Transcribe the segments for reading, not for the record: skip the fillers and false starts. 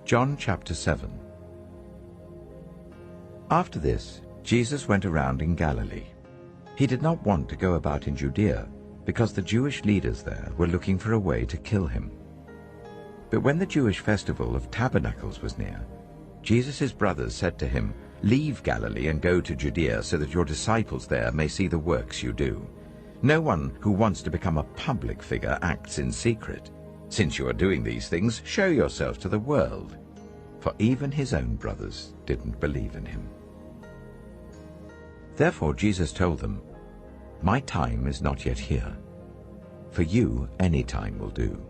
John chapter 7. After this, Jesus went around in Galilee. He did not want to go about in Judea, because the Jewish leaders there were looking for a way to kill him. But when the Jewish festival of Tabernacles was near, Jesus' brothers said to him, "Leave Galilee and go to Judea, so that your disciples there may see the works you do. No one who wants to become a public figure acts in secret. Since you are doing these things, show yourself to the world." For even his own brothers didn't believe in him. Therefore Jesus told them, "My time is not yet here. For you, any time will do.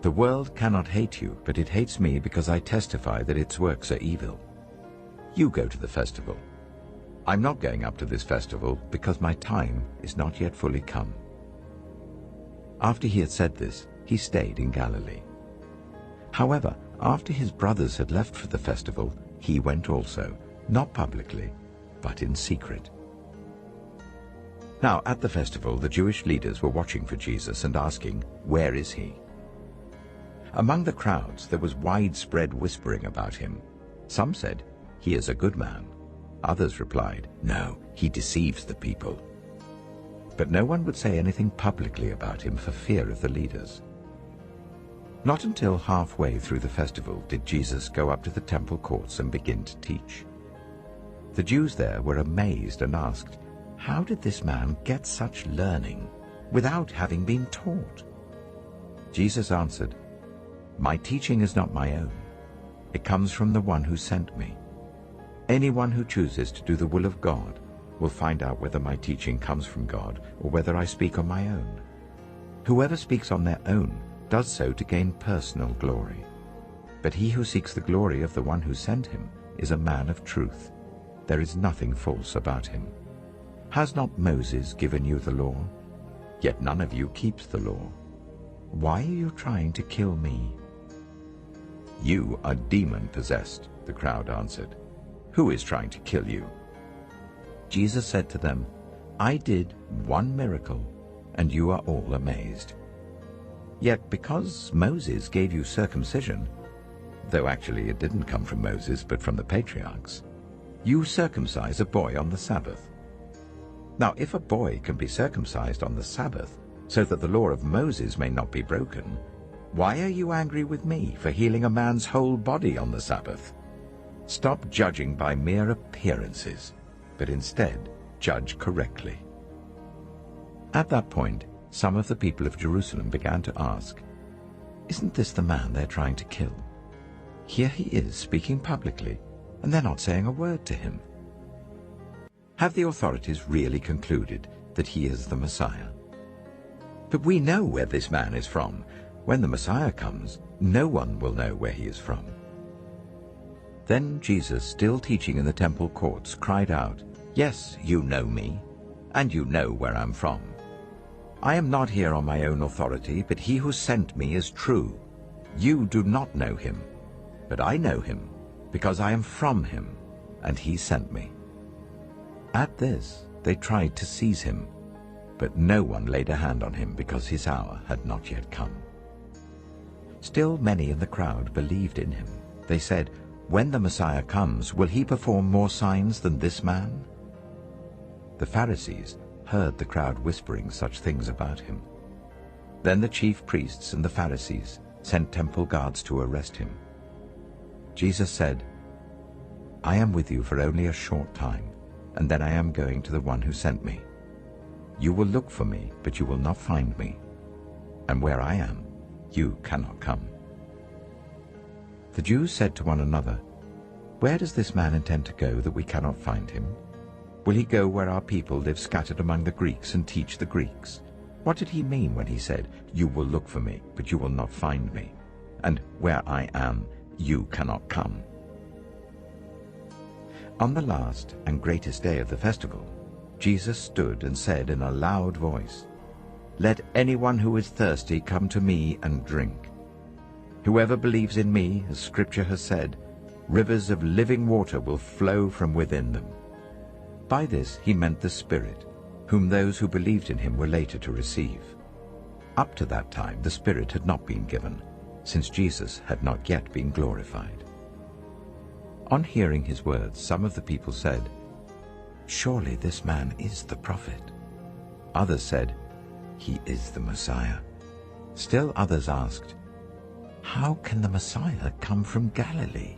The world cannot hate you, but it hates me because I testify that its works are evil. You go to the festival. I'm not going up to this festival because my time is not yet fully come." After he had said this, he stayed in Galilee. However, after his brothers had left for the festival, he went also, not publicly, but in secret. Now at the festival, the Jewish leaders were watching for Jesus and asking, "Where is he?" Among the crowds there was widespread whispering about him. Some said, "He is a good man." Others replied, "No, he deceives the people." But no one would say anything publicly about him for fear of the leaders. Not until halfway through the festival did Jesus go up to the temple courts and begin to teach. The Jews there were amazed and asked, "How did this man get such learning without having been taught?" Jesus answered, "My teaching is not my own. It comes from the one who sent me. Anyone who chooses to do the will of God will find out whether my teaching comes from God or whether I speak on my own. Whoever speaks on their own does so to gain personal glory. But he who seeks the glory of the one who sent him is a man of truth. There is nothing false about him. Has not Moses given you the law? Yet none of you keeps the law. Why are you trying to kill me?" "You are demon-possessed," the crowd answered. "Who is trying to kill you?" Jesus said to them, "I did one miracle, and you are all amazed. Yet because Moses gave you circumcision, though actually it didn't come from Moses but from the patriarchs, you circumcise a boy on the Sabbath. Now if a boy can be circumcised on the Sabbath, so that the law of Moses may not be broken, why are you angry with me for healing a man's whole body on the Sabbath? Stop judging by mere appearances, but instead judge correctly." At that point, some of the people of Jerusalem began to ask, "Isn't this the man they're trying to kill? Here he is speaking publicly, and they're not saying a word to him. Have the authorities really concluded that he is the Messiah? But we know where this man is from. When the Messiah comes, no one will know where he is from." Then Jesus, still teaching in the temple courts, cried out, "Yes, you know me, and you know where I'm from. I am not here on my own authority, but he who sent me is true. You do not know him, but I know him, because I am from him, and he sent me." At this they tried to seize him, but no one laid a hand on him because his hour had not yet come. Still many in the crowd believed in him. They said, "When the Messiah comes, will he perform more signs than this man?" The Pharisees heard the crowd whispering such things about him. Then the chief priests and the Pharisees sent temple guards to arrest him. Jesus said, "I am with you for only a short time, and then I am going to the one who sent me. You will look for me, but you will not find me. And where I am, you cannot come." The Jews said to one another, "Where does this man intend to go that we cannot find him? Will he go where our people live scattered among the Greeks and teach the Greeks? What did he mean when he said, 'You will look for me, but you will not find me'? And where I am, you cannot come?" On the last and greatest day of the festival, Jesus stood and said in a loud voice, "Let anyone who is thirsty come to me and drink. Whoever believes in me, as Scripture has said, rivers of living water will flow from within them." By this he meant the Spirit, whom those who believed in him were later to receive. Up to that time the Spirit had not been given, since Jesus had not yet been glorified. On hearing his words, some of the people said, "Surely this man is the prophet." Others said, "He is the Messiah." Still others asked, "How can the Messiah come from Galilee?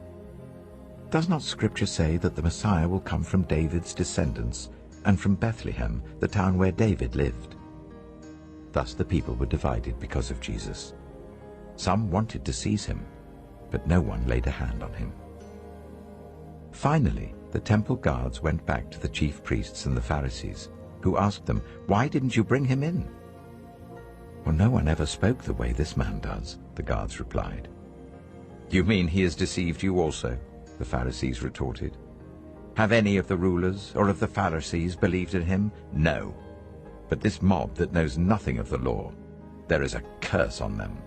Does not Scripture say that the Messiah will come from David's descendants and from Bethlehem, the town where David lived?" Thus the people were divided because of Jesus. Some wanted to seize him, but no one laid a hand on him. Finally, the temple guards went back to the chief priests and the Pharisees, who asked them, "Why didn't you bring him in?" "Well, no one ever spoke the way this man does," the guards replied. "You mean he has deceived you also?" the Pharisees retorted. "Have any of the rulers or of the Pharisees believed in him? No. But this mob that knows nothing of the law, there is a curse on them."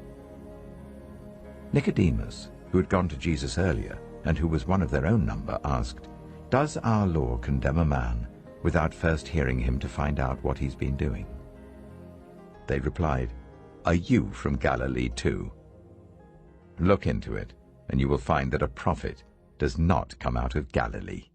Nicodemus, who had gone to Jesus earlier and who was one of their own number, asked, "Does our law condemn a man without first hearing him to find out what he's been doing?" They replied, "Are you from Galilee too? Look into it, and you will find that a prophet does not come out of Galilee."